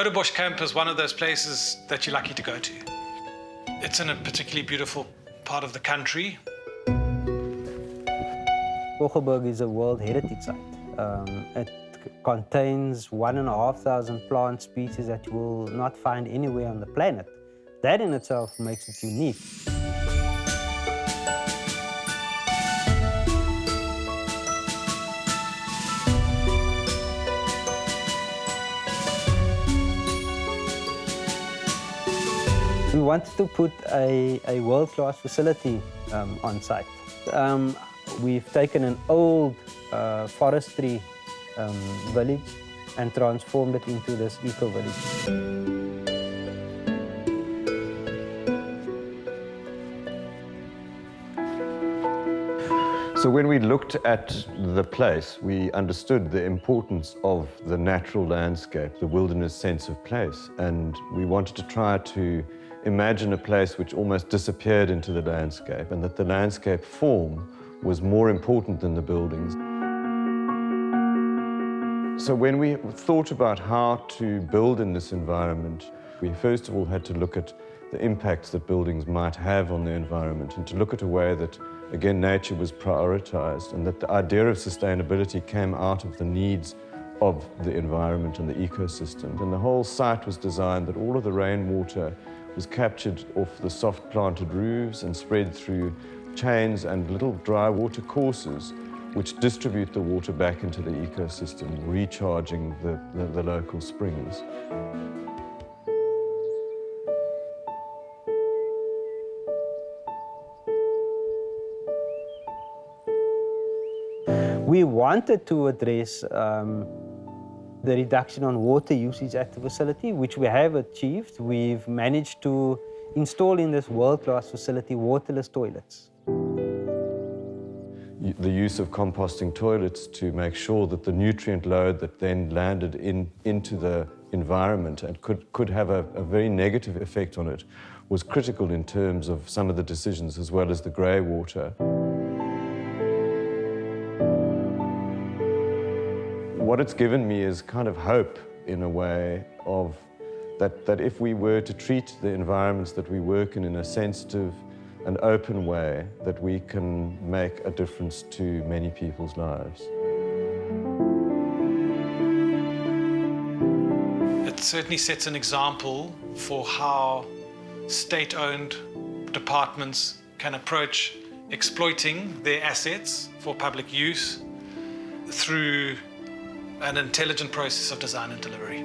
Oudebosch Camp is one of those places that you're lucky to go to. It's in a particularly beautiful part of the country. Kogelberg is a World Heritage Site. It contains 1,500 plant species that you will not find anywhere on the planet. That in itself makes it unique. We wanted to put a world-class facility on site. We've taken an old forestry village and transformed it into this eco-village. So when we looked at the place, we understood the importance of the natural landscape, the wilderness sense of place, and we wanted to try to imagine a place which almost disappeared into the landscape, and that the landscape form was more important than the buildings. So when we thought about how to build in this environment, we first of all had to look at the impacts that buildings might have on the environment, and to look at a way that, again, nature was prioritized, and that the idea of sustainability came out of the needs of the environment and the ecosystem. And the whole site was designed that all of the rainwater was captured off the soft planted roofs and spread through chains and little dry water courses which distribute the water back into the ecosystem, recharging the local springs. We wanted to address the reduction on water usage at the facility, which we have achieved. We've managed to install in this world-class facility waterless toilets. The use of composting toilets to make sure that the nutrient load that then landed into the environment and could have a very negative effect on it was critical in terms of some of the decisions, as well as the grey water. What it's given me is kind of hope, in a way, of that if we were to treat the environments that we work in a sensitive and open way, that we can make a difference to many people's lives. It certainly sets an example for how state-owned departments can approach exploiting their assets for public use through an intelligent process of design and delivery.